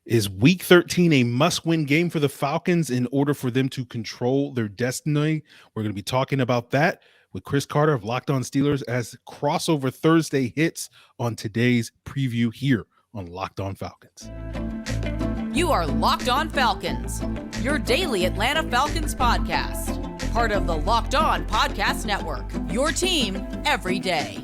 Is week 13 a must-win game for the Falcons in order for them to control their destiny? We're going to be talking about that with Chris Carter of Locked On Steelers as Crossover Thursday hits on today's preview here on Locked On Falcons. You are Locked On Falcons, your daily Atlanta Falcons podcast. Part of the Locked On Podcast Network, your team every day.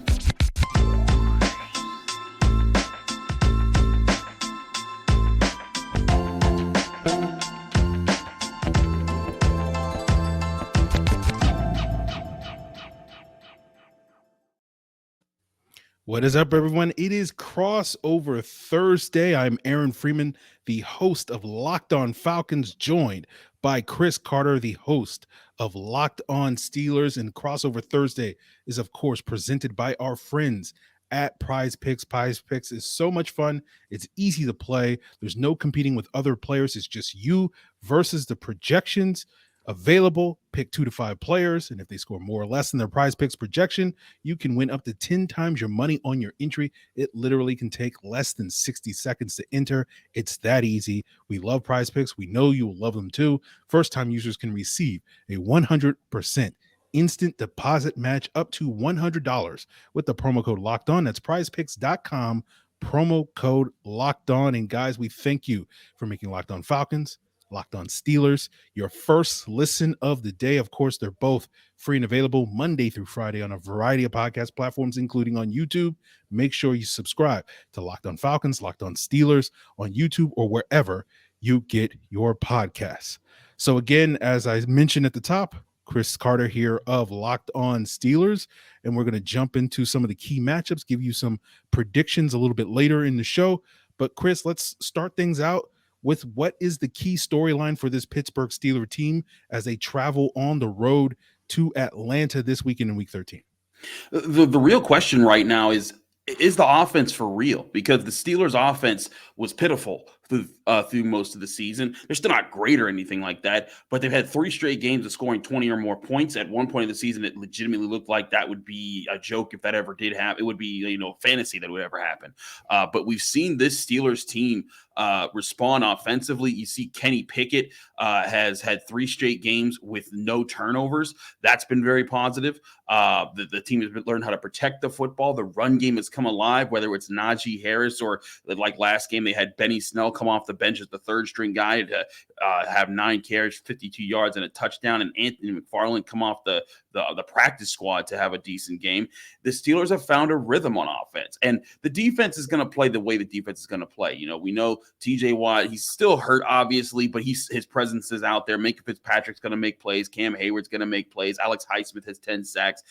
What is up, everyone? It is Crossover Thursday. I'm Aaron Freeman, the host of Locked On Falcons, joined by Chris Carter, the host of Locked On Steelers. And Crossover Thursday is, of course, presented by our friends at Prize Picks. Prize Picks is so much fun. It's easy to play. There's no competing with other players. It's just you versus the projections. Available, pick 2 to 5 players, and if they score more or less than their Prize Picks projection, you can win up to 10 times your money on your entry. It literally can take less than 60 seconds to enter. It's that easy. We love Prize Picks. We know you will love them too. First-time users can receive a 100% instant deposit match up to $100 with the promo code Locked On. That's prizepicks.com, promo code Locked On. And guys, we thank you for making Locked On Falcons, Locked On Steelers your first listen of the day. Of course, they're both free and available Monday through Friday on a variety of podcast platforms, including on YouTube. Make sure you subscribe to Locked On Falcons, Locked On Steelers on YouTube or wherever you get your podcasts. So again, as I mentioned at the top, Chris Carter here of Locked On Steelers, and we're going to jump into some of the key matchups, give you some predictions a little bit later in the show. But Chris, let's start things out with what is the key storyline for this Pittsburgh Steelers team as they travel on the road to Atlanta this weekend in Week 13? The real question right now is the offense for real? Because the Steelers' offense was pitiful through most of the season. They're still not great or anything like that, but they've had 3 straight games of scoring 20 or more points. At one point of the season, it legitimately looked like that would be a joke if that ever did happen. It would be, fantasy that would ever happen. But we've seen this Steelers team respond offensively. You see Kenny Pickett has had 3 straight games with no turnovers. That's been very positive. The team has learned how to protect the football. The run game has come alive, whether it's Najee Harris or like last game, they had Benny Snell come off the bench as the 3rd string guy to have 9 carries, 52 yards, and a touchdown, and Anthony McFarland come off the practice squad to have a decent game. The Steelers have found a rhythm on offense, and the defense is going to play the way the defense is going to play. We know TJ Watt, he's still hurt, obviously, but his presence is out there. Minka Fitzpatrick's going to make plays. Cam Heyward's going to make plays. Alex Highsmith has 10 sacks.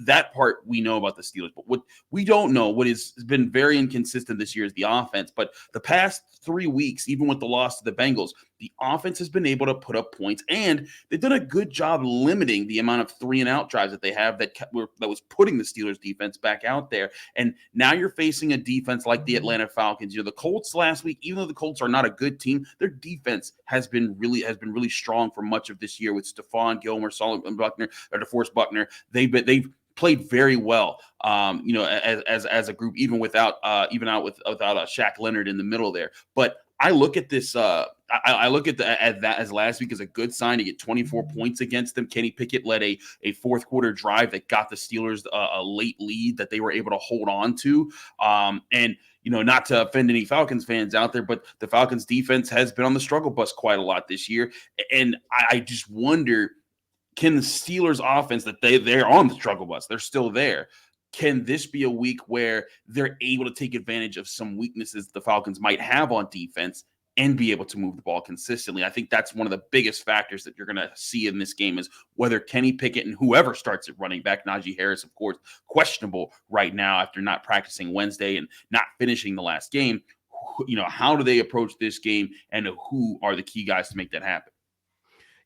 That part we know about the Steelers, but what we don't know, what has been very inconsistent this year, is the offense. But the past 3 weeks, even with the loss to the Bengals, the offense has been able to put up points, and they've done a good job limiting the amount of 3-and-out drives that they have that was putting the Steelers defense back out there. And now you're facing a defense like the Atlanta Falcons. The Colts last week, even though the Colts are not a good team, their defense has been really strong for much of this year with Stephon Gilmore, Solomon Buckner, or DeForest Buckner. They've played very well, as a group, even without Shaq Leonard in the middle there. But I look at this. I look at that as last week as a good sign to get 24 points against them. Kenny Pickett led a 4th quarter drive that got the Steelers a late lead that they were able to hold on to. And not to offend any Falcons fans out there, but the Falcons defense has been on the struggle bus quite a lot this year. And I just wonder, can the Steelers offense, that they're on the struggle bus, they're still there, can this be a week where they're able to take advantage of some weaknesses the Falcons might have on defense and be able to move the ball consistently? I think that's one of the biggest factors that you're going to see in this game, is whether Kenny Pickett and whoever starts at running back, Najee Harris, of course, questionable right now after not practicing Wednesday and not finishing the last game. How do they approach this game, and who are the key guys to make that happen?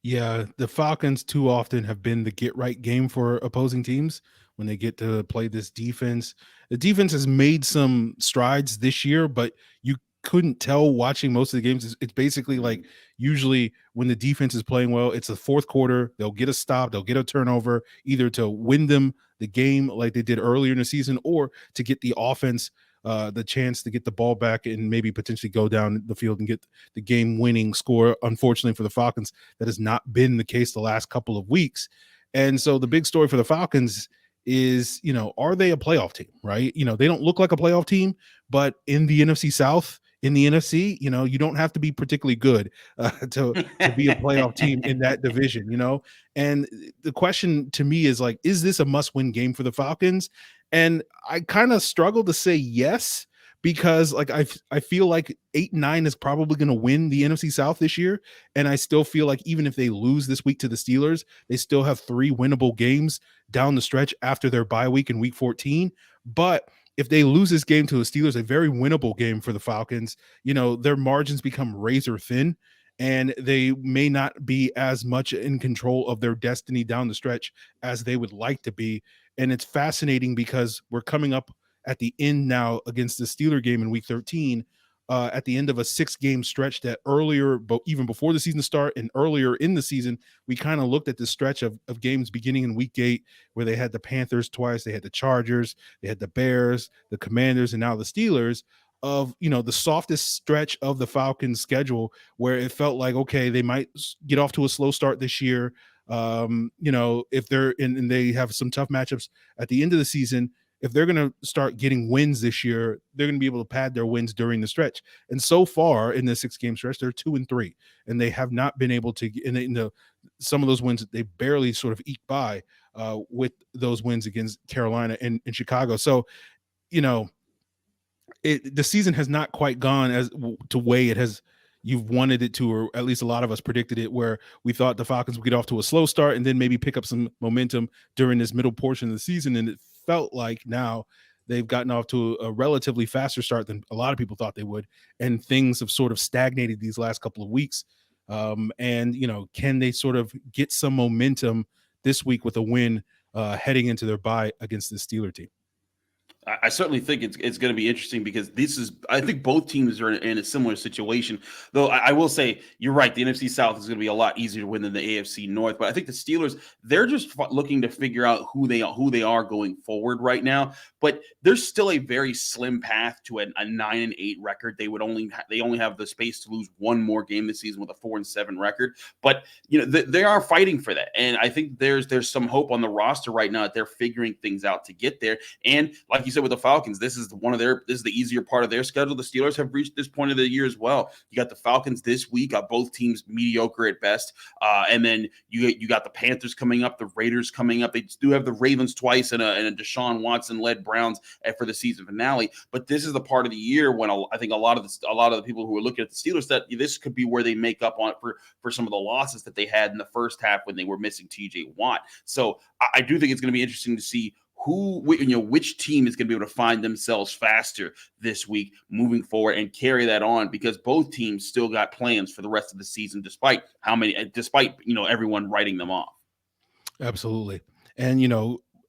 Yeah, the Falcons too often have been the get-right game for opposing teams when they get to play this defense. The defense has made some strides this year, but you couldn't tell watching most of the games. It's basically like, usually when the defense is playing well, it's the 4th quarter, they'll get a stop, they'll get a turnover, either to win them the game like they did earlier in the season, or to get the offense the chance to get the ball back and maybe potentially go down the field and get the game-winning score. Unfortunately for the Falcons, that has not been the case the last couple of weeks. And so the big story for the Falcons is, are they a playoff team, right? They don't look like a playoff team, but in the NFC South, in the NFC, you don't have to be particularly good to be a playoff team in that division, And the question to me is like, is this a must-win game for the Falcons? And I kind of struggle to say yes, because like I feel like 8-9 is probably going to win the NFC South this year, and I still feel like even if they lose this week to the Steelers, they still have 3 winnable games down the stretch after their bye week in week 14. But if they lose this game to the Steelers, a very winnable game for the Falcons, their margins become razor thin, and they may not be as much in control of their destiny down the stretch as they would like to be. And it's fascinating because we're coming up at the end now against the Steeler game in week 13, at the end of a 6-game stretch that earlier, but even before the season start and earlier in the season, we kind of looked at the stretch of games beginning in week 8, where they had the Panthers twice, they had the Chargers, they had the Bears, the Commanders, and now the Steelers, of the softest stretch of the Falcons schedule, where it felt like, okay, they might get off to a slow start this year. If they're in and they have some tough matchups at the end of the season, if they're going to start getting wins this year, they're going to be able to pad their wins during the stretch. And so far in the 6-game stretch, they're 2-3, and they have not been able to. And some of those wins they barely sort of eke by with those wins against Carolina and Chicago. So, the season has not quite gone as to way it has. You've wanted it to, or at least a lot of us predicted it, where we thought the Falcons would get off to a slow start and then maybe pick up some momentum during this middle portion of the season. And it felt like now they've gotten off to a relatively faster start than a lot of people thought they would. And things have sort of stagnated these last couple of weeks. Can they sort of get some momentum this week with a win heading into their bye against the Steeler team? I certainly think it's going to be interesting, because I think both teams are in a similar situation. Though I will say, you're right, the NFC South is going to be a lot easier to win than the AFC North. But I think the Steelers, they're just looking to figure out who they are going forward right now. But there's still a very slim path to a 9-8 record. They only have the space to lose one more game this season with a 4-7 record. But they are fighting for that, and I think there's some hope on the roster right now that they're figuring things out to get there. And like you said, with the Falcons, this is the easier part of their schedule. The Steelers have reached this point of the year as well. You got the Falcons this week, both teams mediocre at best, and then you got the Panthers coming up, the Raiders coming up. They do have the Ravens twice and a Deshaun Watson led Browns for the season finale. But this is the part of the year when I think a lot of the people who are looking at the Steelers, that this could be where they make up on for some of the losses that they had in the first half when they were missing TJ Watt. So I do think it's going to be interesting to see which team is going to be able to find themselves faster this week moving forward and carry that on, because both teams still got plans for the rest of the season, despite everyone writing them off. Absolutely. And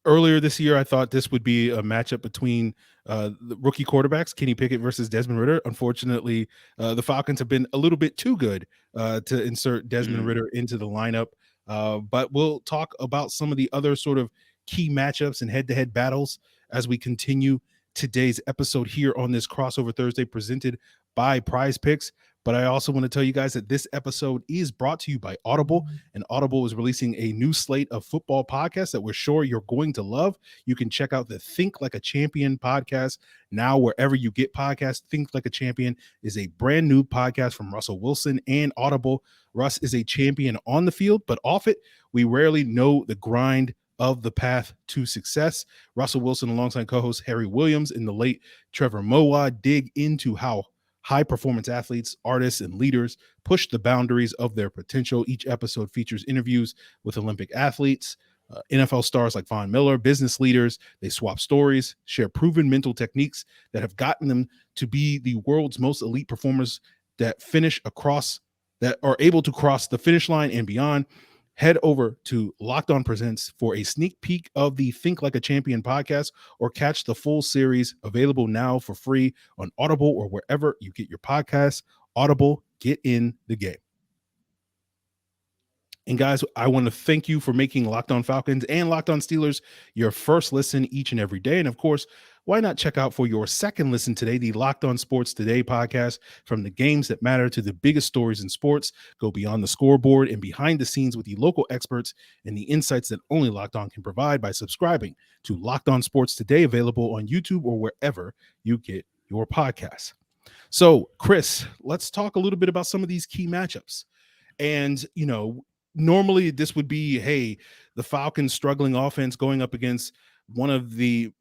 earlier this year, I thought this would be a matchup between the rookie quarterbacks, Kenny Pickett versus Desmond Ridder. Unfortunately, the Falcons have been a little bit too good to insert Desmond Ridder into the lineup. But we'll talk about some of the other sort of key matchups and head-to-head battles as we continue today's episode here on this Crossover Thursday presented by Prize Picks. But I also want to tell you guys that this episode is brought to you by Audible, and Audible is releasing a new slate of football podcasts that we're sure you're going to love. You can check out the Think Like a Champion podcast now wherever you get podcasts. Think Like a Champion is a brand new podcast from Russell Wilson and Audible. Russ is a champion on the field, but off it, we rarely know the grind of the path to success. Russell Wilson, alongside co-host Harry Williams and the late Trevor Moawad, dig into how high-performance athletes, artists, and leaders push the boundaries of their potential. Each episode features interviews with Olympic athletes, NFL stars like Von Miller, business leaders. They swap stories, share proven mental techniques that have gotten them to be the world's most elite performers that are able to cross the finish line and beyond. Head over to Locked On Presents for a sneak peek of the Think Like a Champion podcast, or catch the full series, available now for free on Audible or wherever you get your podcasts. Audible, get in the game. And guys, I want to thank you for making Locked On Falcons and Locked On Steelers your first listen each and every day. And of course, why not check out for your second listen today, the Locked On Sports Today podcast, from the games that matter to the biggest stories in sports. Go beyond the scoreboard and behind the scenes with the local experts and the insights that only Locked On can provide by subscribing to Locked On Sports Today, available on YouTube or wherever you get your podcasts. So, Chris, let's talk a little bit about some of these key matchups. And, normally this would be, hey, the Falcons struggling offense going up against one of the,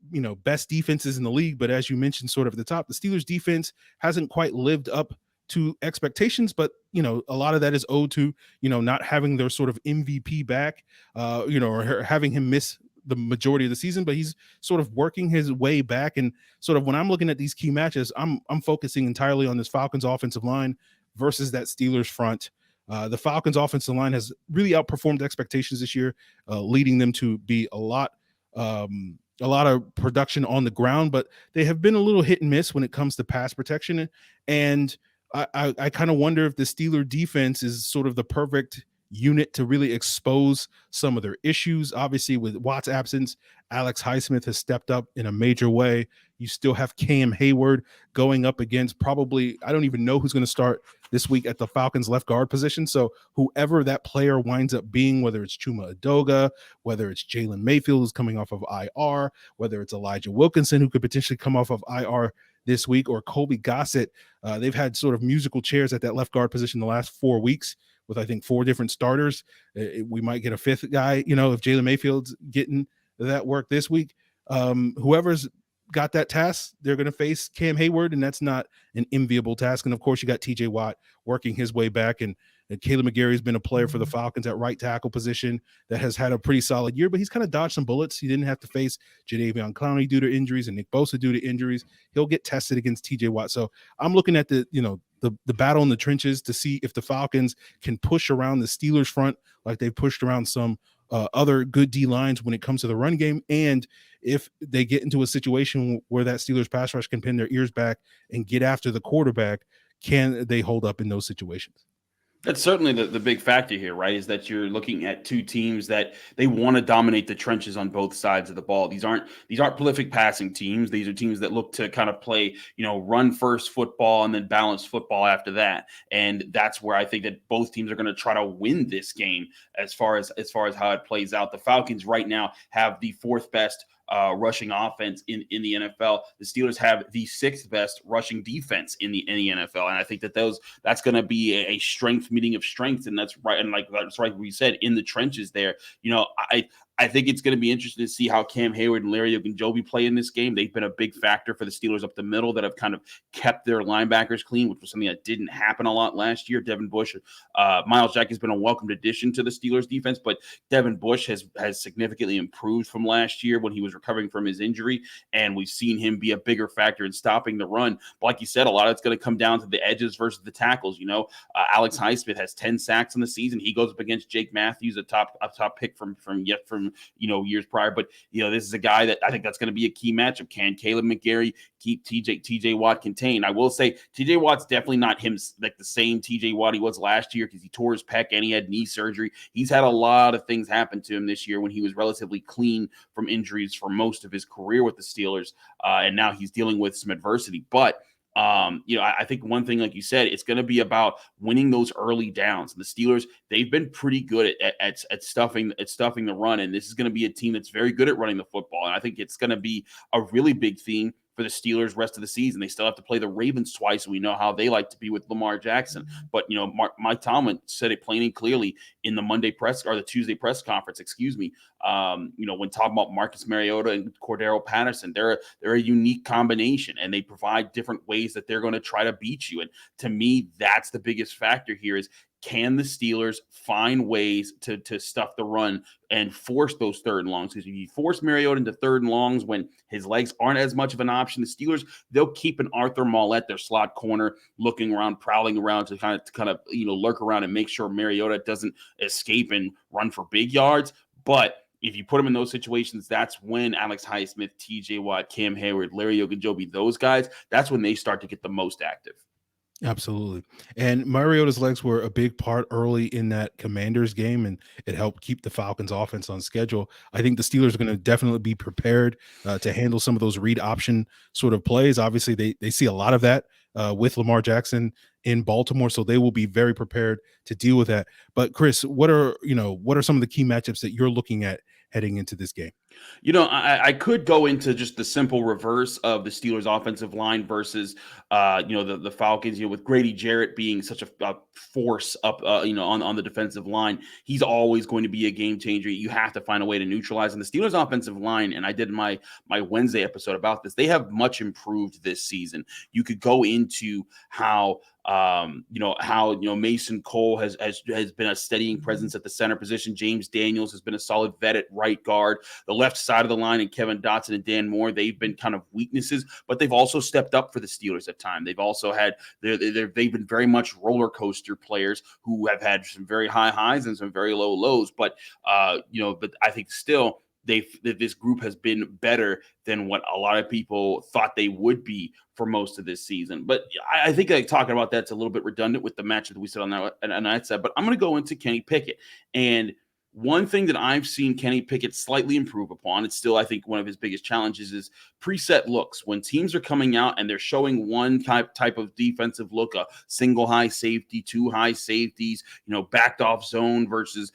best defenses in the league. But as you mentioned, sort of at the top, the Steelers defense hasn't quite lived up to expectations, but, a lot of that is owed to, not having their sort of MVP back, or having him miss the majority of the season, but he's sort of working his way back. And sort of when I'm looking at these key matches, I'm focusing entirely on this Falcons offensive line versus that Steelers front. The Falcons offensive line has really outperformed expectations this year, leading them to be a lot of production on the ground, but they have been a little hit and miss when it comes to pass protection. And I kind of wonder if the Steeler defense is sort of the perfect unit to really expose some of their issues. Obviously, with Watt's absence, Alex Highsmith has stepped up in a major way. You still have Heyward going up against probably, I don't even know who's going to start this week at the Falcons left guard position. So whoever that player winds up being, whether it's Chuma Edoga, whether it's Jalen Mayfield who's coming off of IR, whether it's Elijah Wilkinson who could potentially come off of IR this week, or Colby Gossett, they've had sort of musical chairs at that left guard position the last 4 weeks with, I think, 4 different starters. We might get a 5th guy, if Jalen Mayfield's getting that work this week. Whoever's got that task, they're going to face Cam Heyward, and that's not an enviable task. And of course, you got TJ Watt working his way back, and Kaleb McGary has been a player for the Falcons at right tackle position that has had a pretty solid year, but he's kind of dodged some bullets. He didn't have to face Jadeveon Clowney due to injuries and Nick Bosa due to injuries. He'll get tested against TJ Watt. So I'm looking at the battle in the trenches to see if the Falcons can push around the Steelers front like they've pushed around some other good D lines when it comes to the run game. And if they get into a situation where that Steelers pass rush can pin their ears back and get after the quarterback, can they hold up in those situations? That's certainly the big factor here, right? Is that you're looking at two teams that they want to dominate the trenches on both sides of the ball. These aren't prolific passing teams. These are teams that look to kind of play, run first football and then balance football after that. And that's where I think that both teams are going to try to win this game as far as how it plays out. The Falcons right now have the 4th best rushing offense in the NFL. The Steelers have the 6th best rushing defense in the NFL, and I think that's going to be a strength meeting of strengths, and that's right. And that's right, we said in the trenches there. I think it's going to be interesting to see how Cam Heyward and Larry Ogunjobi play in this game. They've been a big factor for the Steelers up the middle that have kind of kept their linebackers clean, which was something that didn't happen a lot last year. Devin Bush, Miles Jack has been a welcomed addition to the Steelers defense, but Devin Bush has significantly improved from last year when he was recovering from his injury, and we've seen him be a bigger factor in stopping the run. But like you said, a lot of it's going to come down to the edges versus the tackles. Alex Highsmith has 10 sacks in the season. He goes up against Jake Matthews, a top pick from years prior. But this is a guy that I think that's going to be a key matchup. Can Kaleb McGary keep TJ Watt contained? I will say TJ Watt's definitely not him, like the same TJ Watt he was last year, because he tore his pec and he had knee surgery. He's had a lot of things happen to him this year when he was relatively clean from injuries for most of his career with the Steelers, and now he's dealing with some adversity. But I think one thing, like you said, it's going to be about winning those early downs. And the Steelers, they've been pretty good at stuffing the run, and this is going to be a team that's very good at running the football. And I think it's going to be a really big theme for the Steelers rest of the season. They still have to play the Ravens twice, and we know how they like to be with Lamar Jackson. But Mike Tomlin said it plain and clearly in the Tuesday press conference, when talking about Marcus Mariota and Cordero Patterson, they're a unique combination, and they provide different ways that they're going to try to beat you. And to me, that's the biggest factor here is, can the Steelers find ways to stuff the run and force those 3rd and longs? Because if you force Mariota into 3rd and longs when his legs aren't as much of an option, the Steelers, they'll keep an Arthur Maulette, their slot corner, looking around, prowling around to kind of lurk around and make sure Mariota doesn't escape and run for big yards. But if you put him in those situations, that's when Alex Highsmith, TJ Watt, Cam Heyward, Larry Ogunjobi, those guys, that's when they start to get the most active. Absolutely. And Mariota's legs were a big part early in that Commanders game, and it helped keep the Falcons offense on schedule. I think the Steelers are going to definitely be prepared to handle some of those read option sort of plays. Obviously, they see a lot of that with Lamar Jackson in Baltimore, so they will be very prepared to deal with that. But Chris, what are some of the key matchups that you're looking at heading into this game? I could go into just the simple reverse of the Steelers' offensive line versus, the Falcons. With Grady Jarrett being such a force up, on the defensive line, he's always going to be a game changer. You have to find a way to neutralize. And the Steelers' offensive line, and I did my Wednesday episode about this, they have much improved this season. You could go into how Mason Cole has been a steadying presence at the center position. James Daniels has been a solid vet at right guard. The left side of the line and Kevin Dotson and Dan Moore, they've been kind of weaknesses, but they've also stepped up for the Steelers at times. They've also had they've been very much roller coaster players who have had some very high highs and some very low lows. But but I think still this group has been better than what a lot of people thought they would be for most of this season. But I think talking about that's a little bit redundant with the match that we said on that side. But I'm going to go into Kenny Pickett. And one thing that I've seen Kenny Pickett slightly improve upon, it's still, I think, one of his biggest challenges is preset looks. When teams are coming out and they're showing one type of defensive look, a single high safety, two high safeties, backed off zone versus,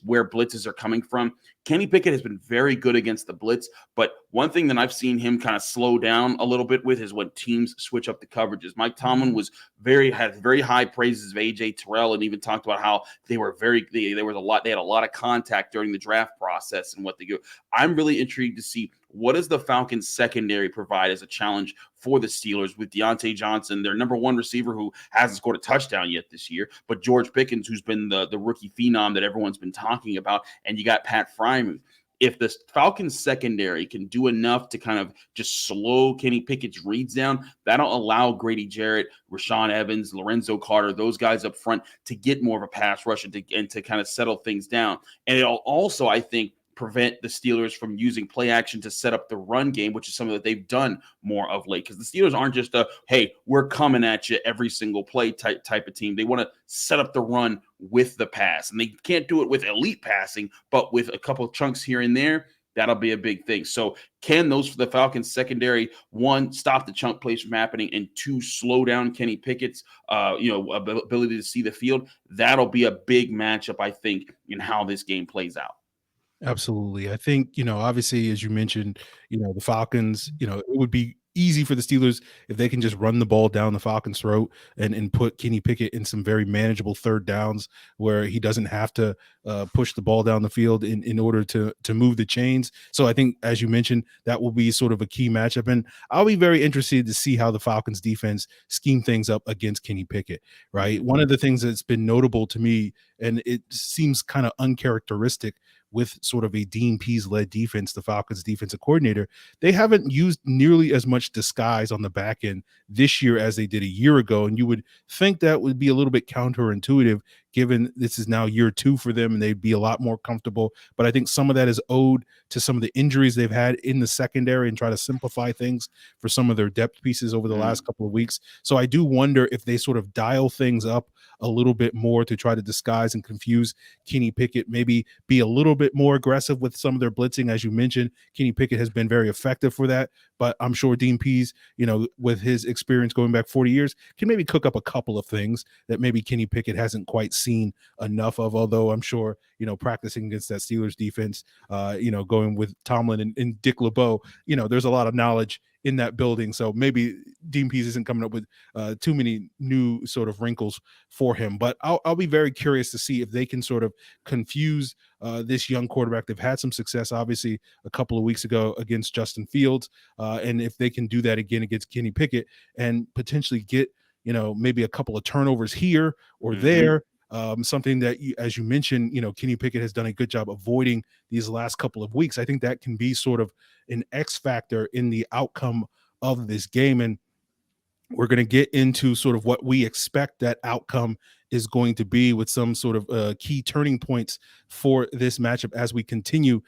where blitzes are coming from. Kenny Pickett has been very good against the blitz, but one thing that I've seen him kind of slow down a little bit with is when teams switch up the coverages. Mike Tomlin had very high praises of AJ Terrell, and even talked about how they had a lot of contact during the draft process and what they do. I'm really intrigued to see what does the Falcons secondary provide as a challenge for the Steelers with Deontay Johnson, their number one receiver who hasn't scored a touchdown yet this year, but George Pickens, who's been the rookie phenom that everyone's been talking about, and you got Pat Frymuth. If the Falcons secondary can do enough to kind of just slow Kenny Pickett's reads down, that'll allow Grady Jarrett, Rashaan Evans, Lorenzo Carter, those guys up front to get more of a pass rush and to kind of settle things down. And it'll also, I think, prevent the Steelers from using play action to set up the run game, which is something that they've done more of late. Because the Steelers aren't just hey, we're coming at you every single play type of team. They want to set up the run with the pass. And they can't do it with elite passing, but with a couple of chunks here and there, that'll be a big thing. So can the Falcons secondary, one, stop the chunk plays from happening, and two, slow down Kenny Pickett's ability to see the field? That'll be a big matchup, I think, in how this game plays out. Absolutely. I think, obviously, as you mentioned, the Falcons, it would be easy for the Steelers if they can just run the ball down the Falcons' throat and put Kenny Pickett in some very manageable third downs where he doesn't have to push the ball down the field in order to move the chains. So I think, as you mentioned, that will be sort of a key matchup. And I'll be very interested to see how the Falcons defense scheme things up against Kenny Pickett, right? One of the things that's been notable to me, and it seems kind of uncharacteristic with sort of a Dean Pease-led defense, the Falcons defensive coordinator, they haven't used nearly as much disguise on the back end this year as they did a year ago. And you would think that would be a little bit counterintuitive, given this is now year 2 for them and they'd be a lot more comfortable. But I think some of that is owed to some of the injuries they've had in the secondary and try to simplify things for some of their depth pieces over the last couple of weeks. So I do wonder if they sort of dial things up a little bit more to try to disguise and confuse Kenny Pickett, maybe be a little bit more aggressive with some of their blitzing. As you mentioned, Kenny Pickett has been very effective for that, but I'm sure Dean Pease, with his experience going back 40 years, can maybe cook up a couple of things that maybe Kenny Pickett hasn't quite seen enough of, although I'm sure, practicing against that Steelers defense, going with Tomlin and Dick LeBeau, there's a lot of knowledge in that building. So maybe Dean Pease isn't coming up with too many new sort of wrinkles for him, but I'll be very curious to see if they can sort of confuse this young quarterback. They've had some success, obviously, a couple of weeks ago against Justin Fields. And if they can do that again against Kenny Pickett and potentially get, maybe a couple of turnovers here or there, something that, as you mentioned, Kenny Pickett has done a good job avoiding these last couple of weeks. I think that can be sort of an X factor in the outcome of this game. And We're going to get into sort of what we expect that outcome is going to be with some sort of key turning points for this matchup as we continue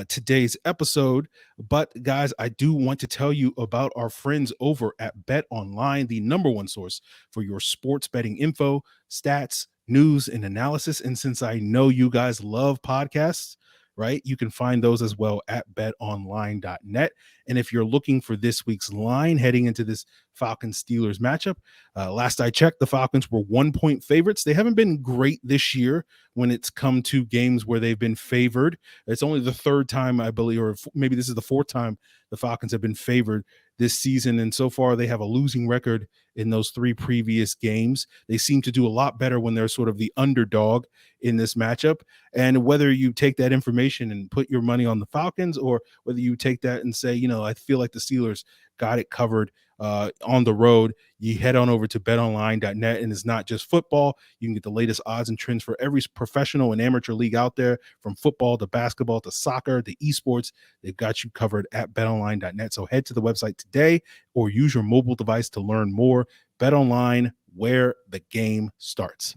today's episode. But guys, I do want to tell you about our friends over at Bet Online, the number one source for your sports betting info, stats, news, and analysis. And since I know you guys love podcasts, right, you can find those as well at betonline.net. And if you're looking for this week's line heading into this Falcons-Steelers matchup, last I checked, the Falcons were 1-point favorites. They haven't been great this year when it's come to games where they've been favored. It's only the third time, I believe, or maybe this is the fourth time the Falcons have been favored this season. And so far, they have a losing record in those three previous games. They seem to do a lot better when they're sort of the underdog in this matchup. And whether you take that information and put your money on the Falcons, or whether you take that and say, I feel like the Steelers got it covered on the road, you head on over to betonline.net. And it's not just football. You can get the latest odds and trends for every professional and amateur league out there, from football to basketball to soccer to esports. They've got you covered at betonline.net. So head to the website today or use your mobile device to learn more. BetOnline, where the game starts.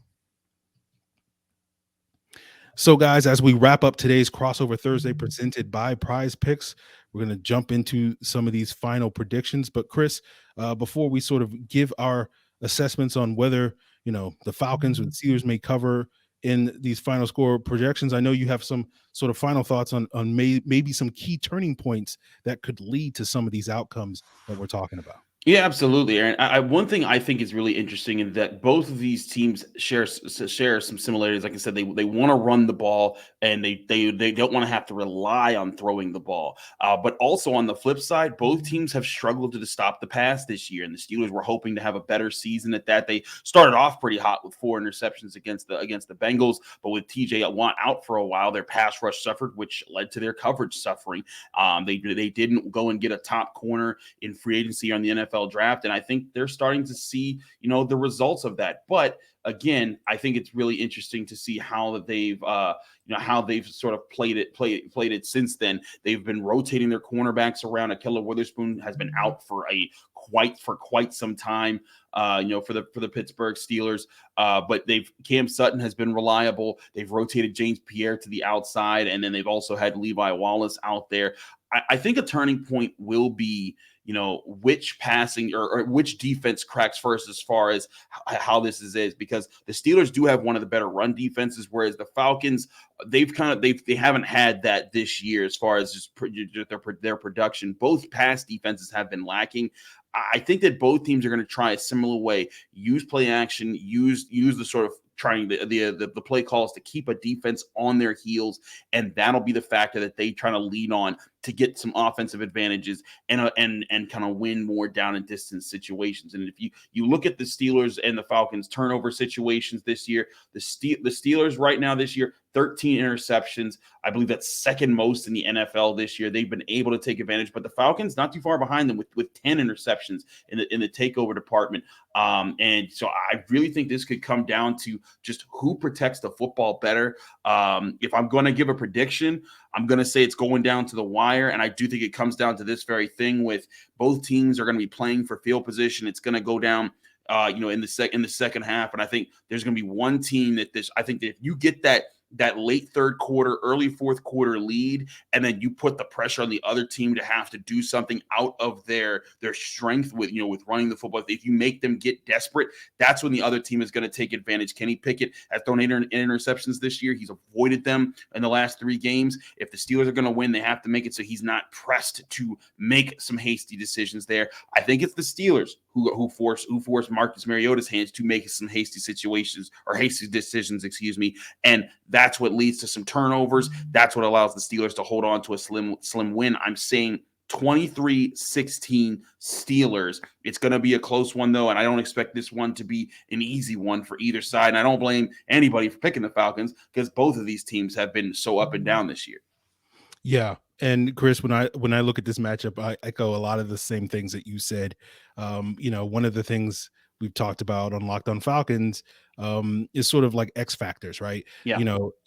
So, guys, as we wrap up today's Crossover Thursday presented by Prize Picks, we're going to jump into some of these final predictions. But, Chris, before we sort of give our assessments on whether, the Falcons or the Steelers may cover in these final score projections, I know you have some sort of final thoughts on maybe some key turning points that could lead to some of these outcomes that we're talking about. Yeah, absolutely, Aaron. One thing I think is really interesting is that both of these teams share some similarities. Like I said, they want to run the ball, and they don't want to have to rely on throwing the ball. But also on the flip side, both teams have struggled to stop the pass this year, and the Steelers were hoping to have a better season at that. They started off pretty hot with 4 interceptions against the Bengals, but with TJ Watt out for a while, their pass rush suffered, which led to their coverage suffering. They didn't go and get a top corner in free agency on the NFL draft, and I think they're starting to see the results of that. But again, I think it's really interesting to see how they've sort of played it since then. They've been rotating their cornerbacks around. Kaleb Witherspoon has been out for quite some time, for the Pittsburgh Steelers. But Cam Sutton has been reliable. They've rotated James Pierre to the outside, and then they've also had Levi Wallace out there. I think a turning point will be, which passing or which defense cracks first as far as how this is, because the Steelers do have one of the better run defenses, whereas the Falcons, they haven't had that this year as far as just their production. Both pass defenses have been lacking. I think that both teams are going to try a similar way, use play action, use the sort of trying the play calls to keep a defense on their heels, and that'll be the factor that they try to lean on to get some offensive advantages and kind of win more down and distance situations. And if you look at the Steelers and the Falcons turnover situations this year, the Steelers right now this year, 13 interceptions. I believe that's second most in the NFL this year. They've been able to take advantage, but the Falcons not too far behind them with 10 interceptions in the takeover department. And so I really think this could come down to just who protects the football better. If I'm going to give a prediction, I'm going to say it's going down to the wire. And I do think it comes down to this very thing with both teams are going to be playing for field position. It's going to go down, in the second half. And I think there's going to be one team I think that if you get that late third quarter, early fourth quarter lead, and then you put the pressure on the other team to have to do something out of their strength with running the football. If you make them get desperate, that's when the other team is going to take advantage. Kenny Pickett has thrown 8 interceptions this year. He's avoided them in the last 3 games. If the Steelers are going to win, they have to make it so he's not pressed to make some hasty decisions there. I think it's the Steelers who force Marcus Mariota's hands to make some hasty decisions, and that's what leads to some turnovers. That's what allows the Steelers to hold on to a slim win. I'm saying 23-16 Steelers. It's going to be a close one, though, and I don't expect this one to be an easy one for either side. And I don't blame anybody for picking the Falcons because both of these teams have been so up and down this year. Yeah. And Chris, when I look at this matchup, I echo a lot of the same things that you said. One of the things we've talked about on Locked On Falcons is sort of like X factors, right? Yeah.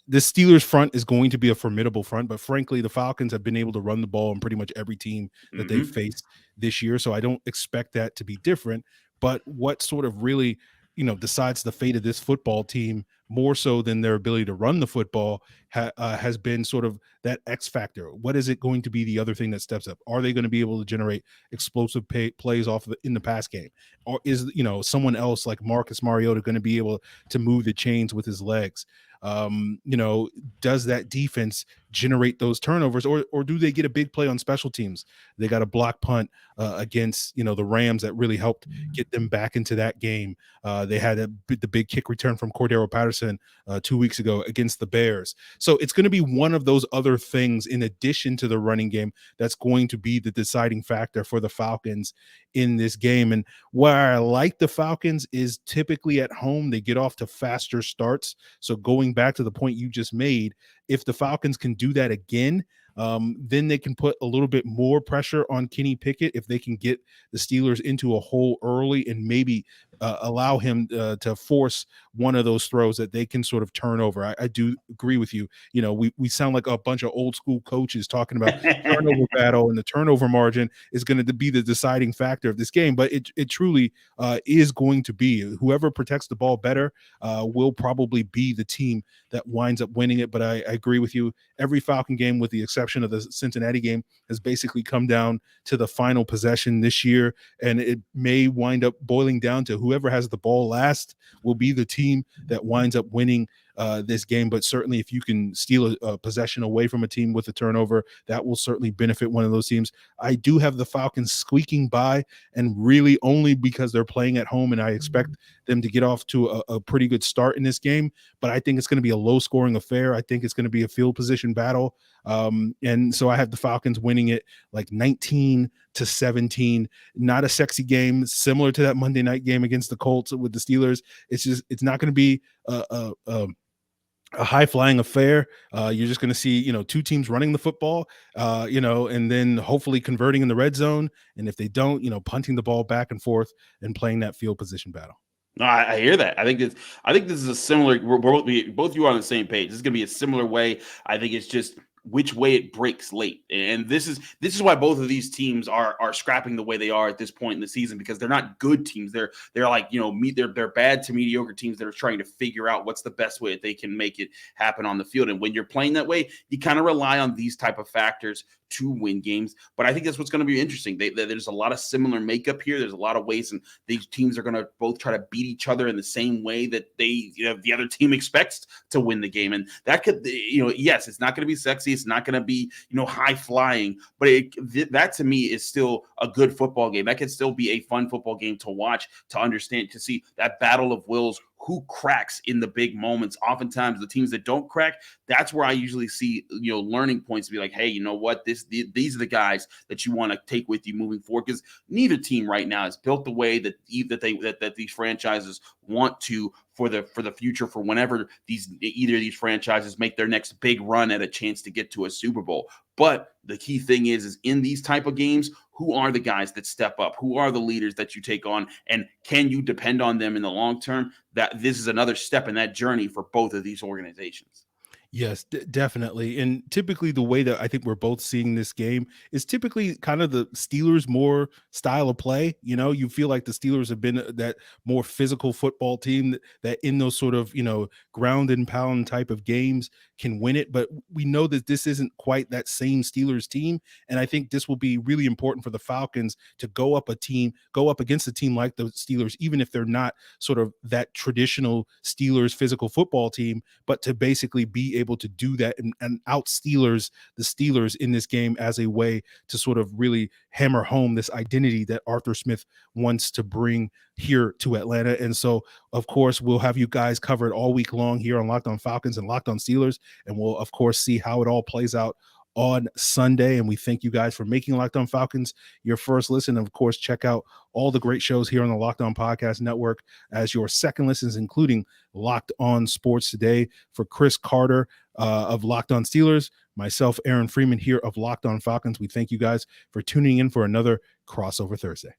The Steelers front is going to be a formidable front, but frankly, the Falcons have been able to run the ball on pretty much every team that they've faced this year. So I don't expect that to be different. But what sort of really, decides the fate of this football team more so than their ability to run the football has been sort of that X factor. What is it going to be the other thing that steps up? Are they going to be able to generate explosive plays in the pass game? Or is, someone else like Marcus Mariota going to be able to move the chains with his legs? Does that defense generate those turnovers, or do they get a big play on special teams? They got a block punt against the Rams that really helped get them back into that game. They had the big kick return from Cordero Patterson 2 weeks ago against the Bears. So it's going to be one of those other things in addition to the running game that's going to be the deciding factor for the Falcons in this game. And where I like the Falcons is typically at home, they get off to faster starts. So going back to the point you just made, if the Falcons can do that again, then they can put a little bit more pressure on Kenny Pickett if they can get the Steelers into a hole early and maybe allow him to force one of those throws that they can sort of turn over. I do agree with you. We sound like a bunch of old school coaches talking about turnover battle, and the turnover margin is going to be the deciding factor of this game. But it truly is going to be whoever protects the ball better will probably be the team that winds up winning it. But I agree with you. Every Falcon game, with the exception of the Cincinnati game, has basically come down to the final possession this year, and it may wind up boiling down to whoever has the ball last will be the team that winds up winning this game. But certainly if you can steal a possession away from a team with a turnover, that will certainly benefit one of those teams. I do have the Falcons squeaking by, and really only because they're playing at home, and I expect them to get off to a pretty good start in this game. But I think it's going to be a low scoring affair. I think it's going to be a field position battle. And so I have the Falcons winning it like 19-17, not a sexy game, similar to that Monday night game against the Colts with the Steelers. It's not going to be a high flying affair. You're just going to see, two teams running the football, and then hopefully converting in the red zone. And if they don't, punting the ball back and forth and playing that field position battle. No, I hear that. I think this is a similar. We're both you are on the same page. This is going to be a similar way. I think it's just which way it breaks late, and this is why both of these teams are scrapping the way they are at this point in the season, because they're not good teams. They're like they're bad to mediocre teams that are trying to figure out what's the best way that they can make it happen on the field. And when you're playing that way, you kind of rely on these type of factors to win games. But I think that's what's going to be interesting. There's a lot of similar makeup here. There's a lot of ways, and these teams are going to both try to beat each other in the same way that the other team expects to win the game. And that could, yes, it's not going to be sexy. It's not going to be, high flying, but that to me is still a good football game. That could still be a fun football game to watch, to understand, to see that battle of wills. Who cracks in the big moments? Oftentimes, the teams that don't crack, that's where I usually see, learning points to be like, hey, you know what? These are the guys that you want to take with you moving forward, because neither team right now is built the way that these franchises want to for the future, for whenever either of these franchises make their next big run at a chance to get to a Super Bowl. But the key thing is in these type of games, who are the guys that step up? Who are the leaders that you take on? And can you depend on them in the long term? That this is another step in that journey for both of these organizations. Yes, definitely. And typically the way that I think we're both seeing this game is typically kind of the Steelers' more style of play. You feel like the Steelers have been that more physical football team that in those sort of, ground and pound type of games can win it. But we know that this isn't quite that same Steelers team. And I think this will be really important for the Falcons to go up against a team like the Steelers, even if they're not sort of that traditional Steelers physical football team, but to basically be able to do that and out Steelers the Steelers in this game as a way to sort of really hammer home this identity that Arthur Smith wants to bring here to Atlanta. And so, of course, we'll have you guys covered all week long here on Locked On Falcons and Locked On Steelers, and we'll, of course, see how it all plays out on Sunday. And we thank you guys for making Locked On Falcons your first listen. And of course, check out all the great shows here on the Locked On Podcast Network as your second listens, including Locked On Sports Today. For Chris Carter of Locked On Steelers, myself, Aaron Freeman here of Locked On Falcons, we thank you guys for tuning in for another Crossover Thursday.